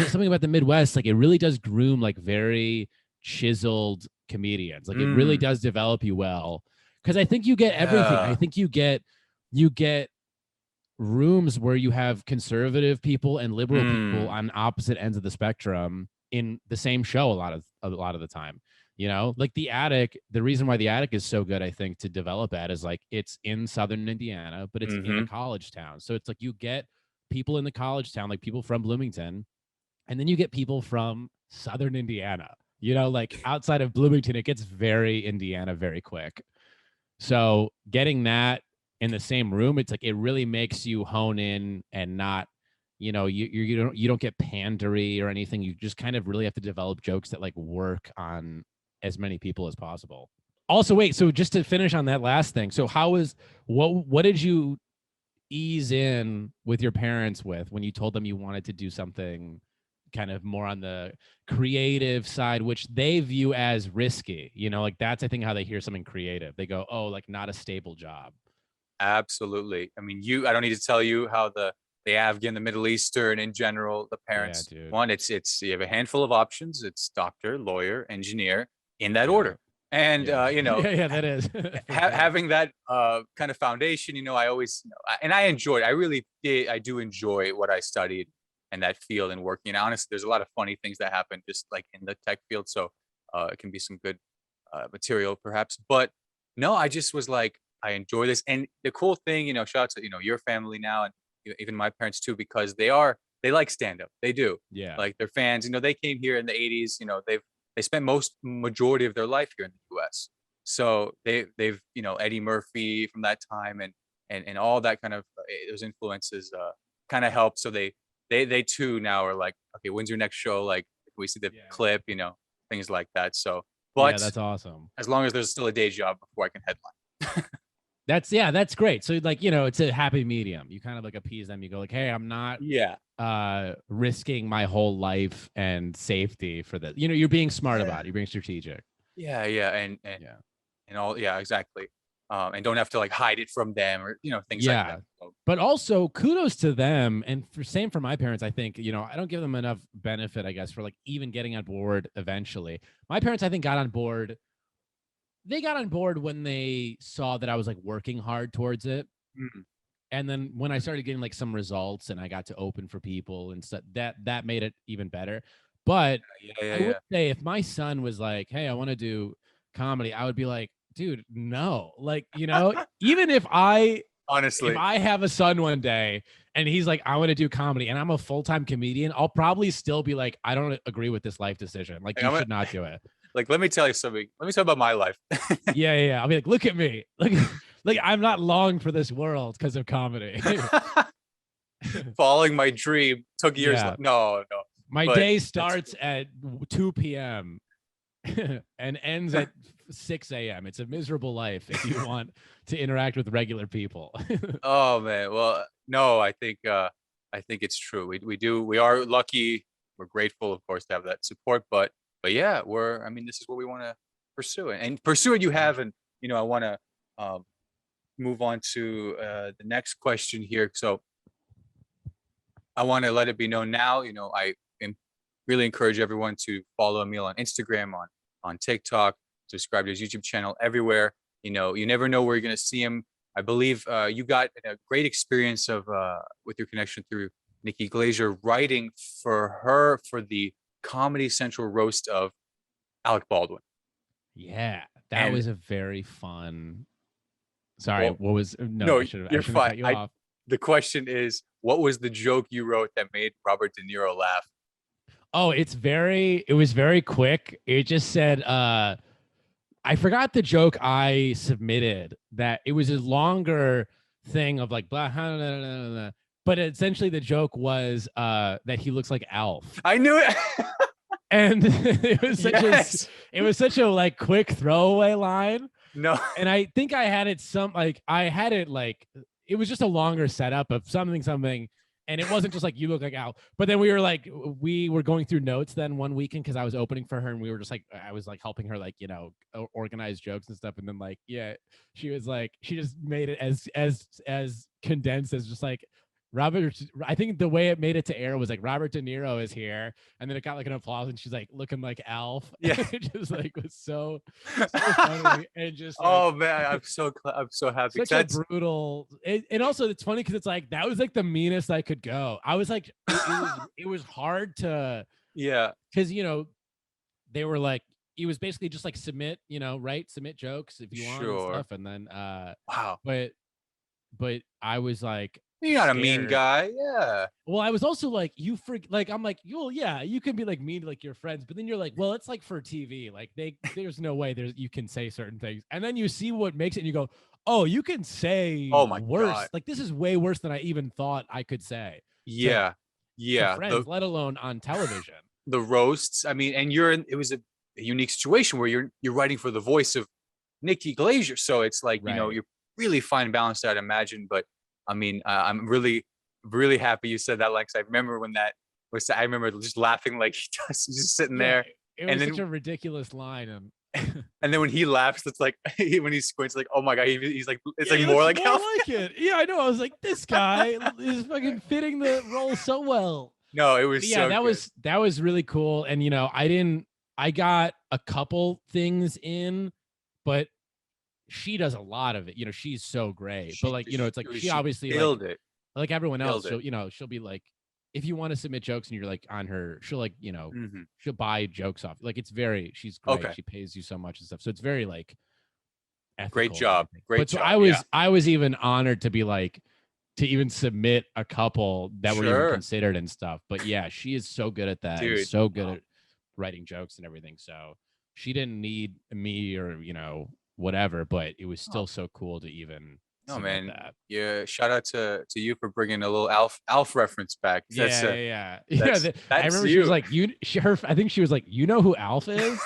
something about the Midwest. Like it really does groom like very chiseled comedians. Like it really Mm. does develop you well. Cause I think you get everything. I Yeah. think you get rooms where you have conservative people and liberal people Mm. on opposite ends of the spectrum in the same show a lot of the time. Like the attic, the reason why the attic is so good, I think, to develop at is like it's in southern Indiana, but it's in a Mm-hmm. college town. So it's like you get people in the college town, like people from Bloomington, and then you get people from southern Indiana. Like outside of Bloomington, it gets very Indiana very quick. So getting that in the same room, it's like it really makes you hone in and not, you don't get pandery or anything. You just kind of really have to develop jokes that like work on as many people as possible. Also, wait, so just to finish on that last thing, so what did you ease in with your parents with when you told them you wanted to do something kind of more on the creative side, which they view as risky? Like that's I think how they hear something creative. They go, oh, like not a stable job. Absolutely. I mean, I don't need to tell you how the Afghan, the Middle Eastern in general, the Yeah, parents dude. one, it's you have a handful of options. It's doctor, lawyer, engineer in that Yeah. order. And Yeah. Yeah, that is for sure. having that kind of foundation, I always, and I enjoyed, I really did, I do enjoy what I studied and that field and working. And honestly, there's a lot of funny things that happen just like in the tech field. So it can be some good material perhaps. But no, I just was like, I enjoy this. And the cool thing, shout out to, your family now and even my parents too, because they like stand up. They do. Yeah. Like they're fans, they came here in the 80s, they spent most majority of their life here in the US. So they've, Eddie Murphy from that time and all that kind of those influences kind of help. So they too now are like, okay, when's your next show? Like we see the Yeah. clip, things like that. So, Yeah, but that's awesome. as long as there's still a day job before I can headline. That's great. So like, it's a happy medium. You kind of like appease them. You go like, hey, I'm not Yeah. risking my whole life and safety for this. You're being smart Yeah. about it. You're being strategic. Yeah, yeah, and Yeah. and all, yeah, exactly. And don't have to like hide it from them or things like that. Yeah. So, But also kudos to them. And same for my parents. I think, I don't give them enough benefit, I guess, for like even getting on board eventually. My parents, I think, got on board. They got on board when they saw that I was like working hard towards it. mm, And then when I started getting like some results and I got to open for people and stuff, that made it even better. But yeah, yeah, I would yeah. say if my son was like, "Hey, I want to do comedy," I would be like, "Dude, no." Like, even if Honestly, I have a son one day and he's like, "I want to do comedy," and I'm a full-time comedian, I'll probably still be like, "I don't agree with this life decision. Like, like, you should not do it." like let me tell you something. Let me talk about my life. Yeah, yeah, yeah. I'll be like, "Look at me. Like I'm not long for this world because of comedy." Following my dream took years. Yeah. No, no, My but day that's starts at 2 p.m. and ends at 6 a.m. It's a miserable life if you want to interact with regular people. oh man. Well, no, I think it's true. We are lucky. We're grateful, of course, to have that support. But yeah, I mean, this is what we want to pursue and pursue it. You have, and I want to um, move on to the next question here. So I want to let it be known now. I am really encourage everyone to follow Emil on Instagram, on TikTok, subscribe to his YouTube channel, everywhere. You know, you never know where you're going to see him. I believe you got a great experience of with your connection through Nikki Glazer writing for her for the Comedy Central roast of Alec Baldwin. Yeah, that And was a very fun. Sorry, well, what was no, I should you're have fine. cut you off. The question is, what was the joke you wrote that made Robert De Niro laugh? Oh, it was very quick. It just said, I forgot the joke I submitted, that it was a longer thing of like blah, blah, blah, blah, blah. But essentially the joke was that he looks like Alf. I knew it. And it was such a like quick throwaway line. No. And I think I had it like it was just a longer setup of something. And it wasn't just like you look like Al, but then we were going through notes then one weekend because I was opening for her and we were just like I was like helping her like, you know, organize jokes and stuff. And then like, yeah, she was like, she just made it as condensed as just like Robert. I think the way it made it to air was like Robert De Niro is here, and then it got like an applause, and she's like looking like Alf. Yeah, it just like was so funny and just. Like, oh man, I'm so happy. Such a brutal, and also it's funny because it's like that was like the meanest I could go. I was like, it was hard to, yeah, because you know, they were like, it was basically just like submit jokes if you want and stuff, and then wow, but I was like, you're not scared. a mean guy, yeah. Well, I was also like, I'm like, yeah, you can be like mean to like your friends, but then you're like, well, it's like for TV, like there's no way you can say certain things, and then you see what makes it, and you go, oh, you can say worse, God. like this is way worse than I even thought I could say. Yeah, to friends, let alone on television. The roasts, I mean, and it was a unique situation where you're writing for the voice of Nikki Glazer, so it's like, you know, you're really fine balanced, I'd imagine. But I mean, I'm really happy you said that, like, I remember when that was, I remember just laughing like he does, just sitting there. It was such a ridiculous line, and and then when he laughs, it's like when he squints, like, oh my god, he's like, it's like more like it. Yeah, I know. I was like, this guy is fucking fitting the role so well. No, it was that was really cool. And you know, I got a couple things in, but she does a lot of it. You know, she's so great. But like, you know, it's like she obviously killed it. Like everyone else, she'll be like, if you want to submit jokes and you're like on her, she'll like, you know, she'll buy jokes off. Like she's great. Okay. She pays you so much and stuff. So it's very like ethical. Great job. Great job. So I was even honored to be like, to even submit a couple that were even considered and stuff. But yeah, she is so good at that. Dude, so good at writing jokes and everything. So she didn't need me or, you know, whatever, but it was still so cool to even. No, man. That. Yeah. Shout out to you for bringing a little Alf reference back. Yeah. I remember she was like, I think she was like, you know who Alf is?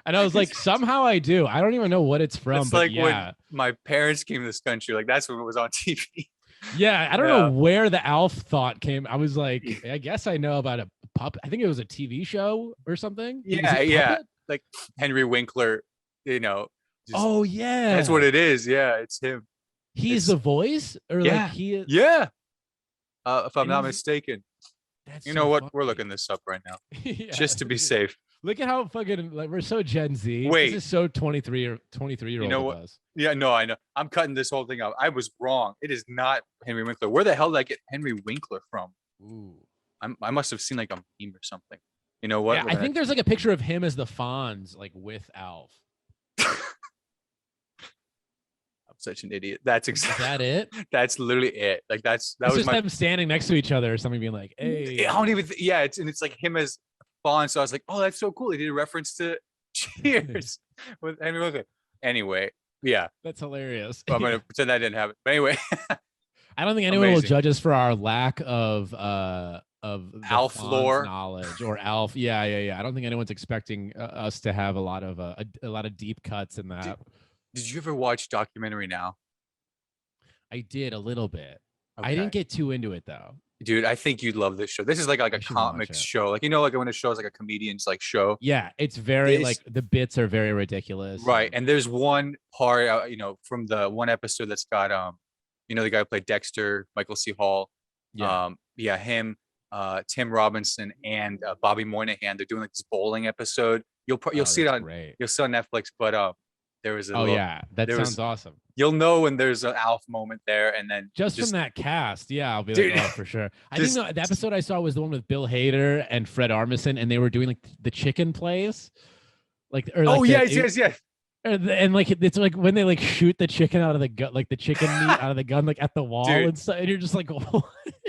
And I was like, somehow I do. I don't even know what it's from. It's but like when my parents came to this country, like that's when it was on TV. Yeah. I don't know where the Alf thought came. I was like, I guess I know about a puppet. I think it was a TV show or something. Yeah. Like Henry Winkler, you know. Oh yeah, that's what it is. Yeah, it's him. He's the voice, or like he is. Yeah. If I'm not mistaken. That's you know what? Funny. We're looking this up right now, just to be safe. Look at how fucking like we're so Gen Z. Wait, this is so 23-year-old. You know what? Yeah, no, I know. I'm cutting this whole thing out. I was wrong. It is not Henry Winkler. Where the hell did I get Henry Winkler from? Ooh, I must have seen like a meme or something. You know what? Yeah, I think there's like a picture of him as the Fonz, like with Alf. Such an idiot. That's exactly. Is that it? That's literally it. Like that was just them standing next to each other or something, being like, "Hey." I don't even. It's like him as Bond. So I was like, "Oh, that's so cool." He did a reference to Cheers with Henry Winkler. Anyway, yeah, that's hilarious. Well, I'm gonna pretend that didn't happen. But anyway, I don't think anyone will judge us for our lack of Alf lore knowledge or Alf. Yeah. I don't think anyone's expecting us to have a lot of deep cuts in that. Did you ever watch Documentary Now? I did a little bit. Okay. I didn't get too into it though. Dude, I think you'd love this show. This is like a comics show. Like, you know, like when a show is like a comedian's like show. Yeah, it's very like the bits are very ridiculous. Right. And there's one part, you know, from the one episode that's got, you know, the guy who played Dexter, Michael C. Hall. Yeah. Him. Tim Robinson and Bobby Moynihan. They're doing like this bowling episode. You'll Oh, see it that's on great. Netflix. But there was a Oh little yeah, that there sounds was awesome. you'll know when there's an Alf moment there, and then Just from that cast, yeah, I'll be like, dude, oh, for sure. I think just the episode I saw was the one with Bill Hader and Fred Armisen, and they were doing like the chicken plays, like or like oh yes, yes, yes. and like it's like when they like shoot the chicken out of the gun, like the chicken meat out of the gun, like at the wall Dude. and stuff, and you're just like, what?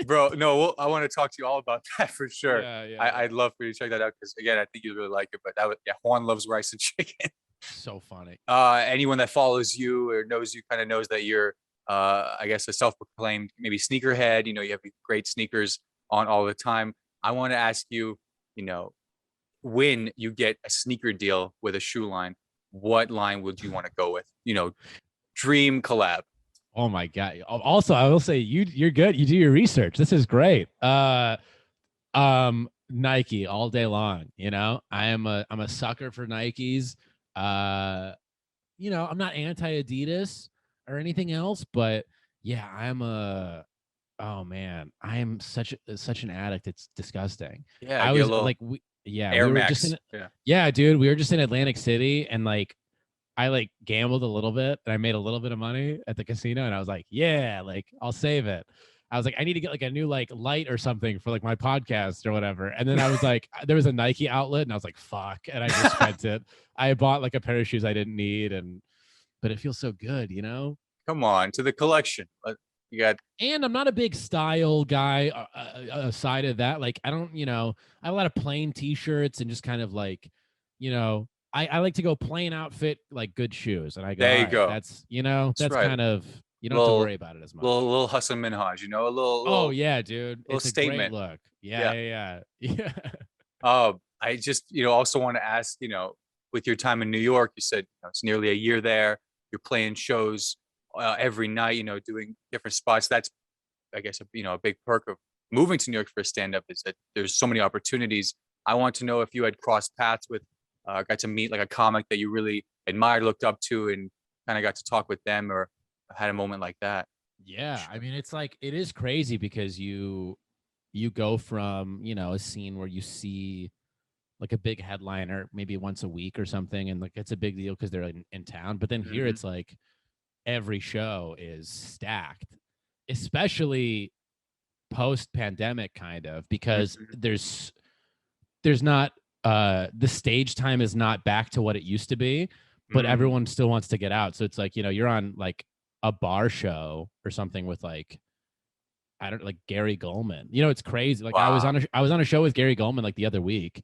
Bro, no, I want to talk to you all about that for sure. Yeah. I'd love for you to check that out because again, I think you'd really like it. But that was Juan loves rice and chicken. So funny. Anyone that follows you or knows you kind of knows that you're I guess a self-proclaimed maybe sneakerhead. You have great sneakers on all the time. I want to ask you, when you get a sneaker deal with a shoe line, what line would you want to go with? Dream collab. Oh my god. Also, I will say you're good. You do your research. This is great. Nike all day long. I'm a sucker for Nikes. I'm not anti Adidas or anything else, but yeah, oh man, I am such an addict. It's disgusting. Yeah, I was like, Air we were Max. just yeah, dude, we were just in Atlantic City, and like I like gambled a little bit, and I made a little bit of money at the casino, and I was like, yeah, like I'll save it. I was like, I need to get like a new like light or something for like my podcast or whatever. And then I was like, there was a Nike outlet, and I was like, fuck, and I just spent it. I bought like a pair of shoes I didn't need, but it feels so good, Come on, to the collection. You got. And I'm not a big style guy. Aside of that, like I don't, I have a lot of plain T-shirts and just kind of like, I like to go plain outfit, like good shoes, and I go. There you go. That's that's right. kind of you don't have to worry about it as much. Little Hassan Minhaj, a little. Oh yeah, dude, little it's statement. A great look. Yeah. I just also want to ask, with your time in New York, you said it's nearly a year there. You're playing shows every night, doing different spots. That's, I guess, a big perk of moving to New York for stand-up is that there's so many opportunities. I want to know if you had crossed paths with, got to meet like a comic that you really admired, looked up to, and kind of got to talk with them or had a moment like that. Yeah, I mean, it's like it is crazy because you go from a scene where you see like a big headliner maybe once a week or something, and like it's a big deal because they're in town. But then here it's like every show is stacked, especially post-pandemic, kind of, because there's not the stage time is not back to what it used to be, but everyone still wants to get out. So it's like you're on like a bar show or something with like like Gary Goldman. It's crazy. Like wow. I was on a show with Gary Goldman like the other week,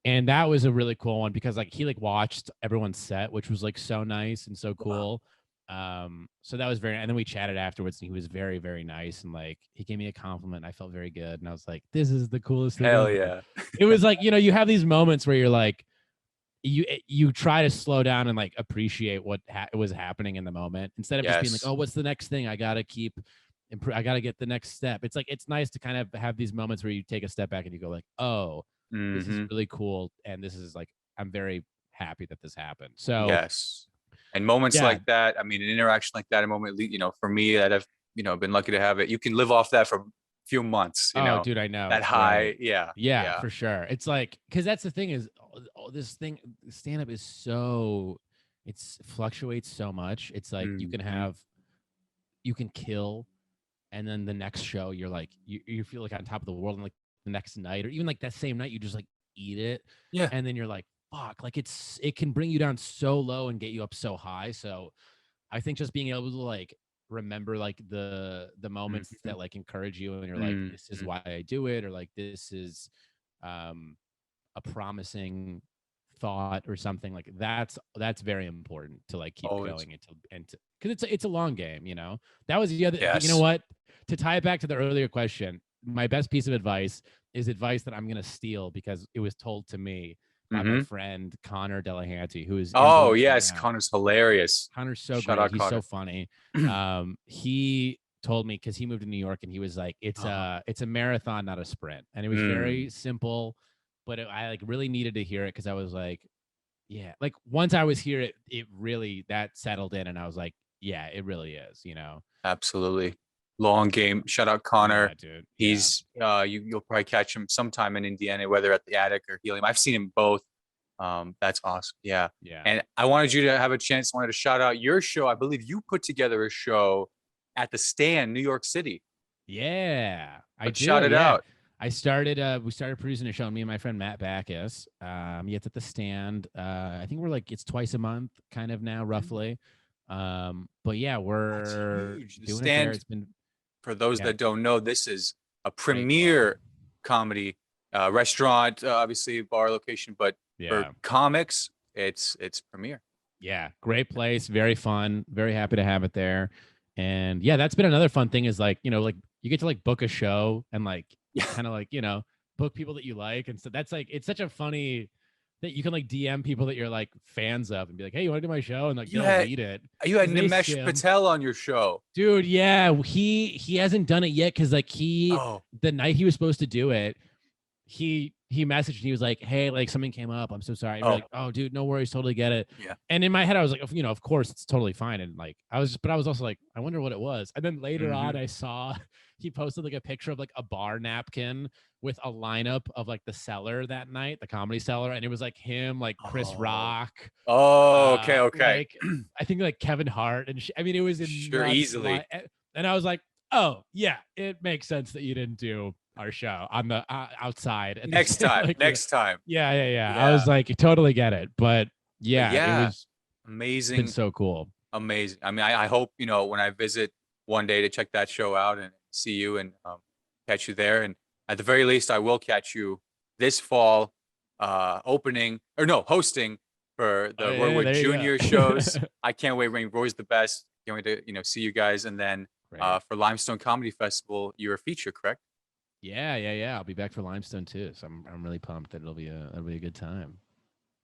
and that was a really cool one because like he like watched everyone's set, which was like so nice and so cool. Wow. So that was and then we chatted afterwards, and he was very, very nice, and like he gave me a compliment. And I felt very good, and I was like, this is the coolest thing. Hell yeah. It was like, you have these moments where you're like, you try to slow down and like appreciate what was happening in the moment instead of just being like, oh, what's the next thing? I got to get the next step. It's like, it's nice to kind of have these moments where you take a step back and you go like, oh, this is really cool. And this is like, I'm very happy that this happened. So yes. And moments like that, I mean, an interaction like that, a moment, for me that I've, been lucky to have it, you can live off that for a few months, dude, I know that high. Right. Yeah, for sure. It's like, cause that's the thing is this thing, stand-up is so, fluctuates so much. It's like, you can kill. And then the next show, you're like, you feel like on top of the world, and like the next night, or even like that same night, you just like eat it. Yeah. And then you're like, fuck, like it can bring you down so low and get you up so high. So I think just being able to like remember like the moments that like encourage you, and you're like, this is why I do it, or like this is a promising thought or something, like that's very important to like keep going and to because it's a long game. That was the other. You know what? To tie it back to the earlier question, my best piece of advice is advice that I'm gonna steal because it was told to me by my friend Connor Delahanty, who is Connor's hilarious. Connor's so great. He's so funny. He told me because he moved to New York, and he was like, it's a marathon, not a sprint. And it was very simple, but I like really needed to hear it because I was like, yeah, like once I was here, it really that settled in, and I was like, yeah, it really is, Absolutely. long game. Shout out Connor. Yeah, dude. Yeah. He's you'll probably catch him sometime in Indiana, whether at the Attic or Helium. I've seen him both. That's awesome. Yeah. Yeah. And I wanted you to have a chance. I wanted to shout out your show. I believe you put together a show at the Stand, New York City. Yeah. I But do. shout it Yeah. out. We started producing a show, me and my friend Matt Backus. It's at the Stand. I think we're like, it's twice a month kind of now, roughly. But yeah, That's we're huge. The doing it there. Stand, It's been for those yeah. that don't know, this is a Great premier comedy restaurant, obviously bar location, but yeah. for comics, it's premier. Yeah, great place, very fun, very happy to have it there. And yeah, that's been another fun thing is like, like you get to like book a show and like Yeah. kind of like, book people that you like. And so that's like, it's such a funny that you can like DM people that you're like fans of and be like, hey, you want to do my show? And like, You they'll had- read it. You had 'Cause they Nimesh skim. Patel on your show. Dude, yeah, he hasn't done it yet because like Oh, the night he was supposed to do it, he messaged and he was like, hey, like something came up, I'm so sorry. And we're Oh. like, oh dude, no worries, totally get it. Yeah. And in my head I was like, of course it's totally fine. And like I was also like, I wonder what it was. And then later on I saw he posted like a picture of like a bar napkin with a lineup of like the Cellar that night, the Comedy Cellar, and it was like him, like Chris Oh. Rock. Oh, okay. Like, I think like Kevin Hart and I mean it was in Sure, nuts easily. and I was like, oh yeah, it makes sense that you didn't do our show on the outside. And Next time. like, Next time. Yeah. I Yeah. was like, totally get it. But yeah, yeah, it was Amazing. been so cool. Amazing. I mean, I hope, when I visit one day to check that show out and see you and catch you there. And at the very least, I will catch you this fall, hosting for the Oh, yeah, Roywood there you go. Junior shows. I can't wait. Roy's the best. Can't wait to, see you guys. And then Great. for Limestone Comedy Festival, you're a feature, correct? Yeah. I'll be back for Limestone too. So I'm really pumped that it'll be a good time.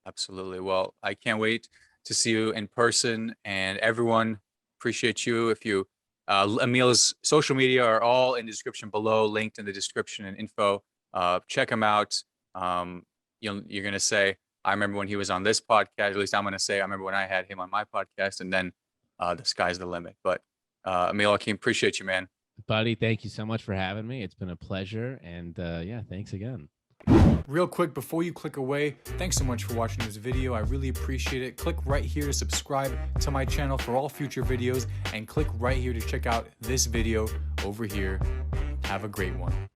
Absolutely. Well, I can't wait to see you in person, and everyone appreciate you. If you, Emil's social media are all in the description below, linked in the description and info. Check him out. You're going to say, I remember when he was on this podcast, at least I'm going to say, I remember when I had him on my podcast, and then the sky's the limit. But Emil Wakim, appreciate you, man. Buddy, thank you so much for having me. It's been a pleasure. And yeah, thanks again. Real quick, before you click away, thanks so much for watching this video. I really appreciate it. Click right here to subscribe to my channel for all future videos, and click right here to check out this video over here. Have a great one.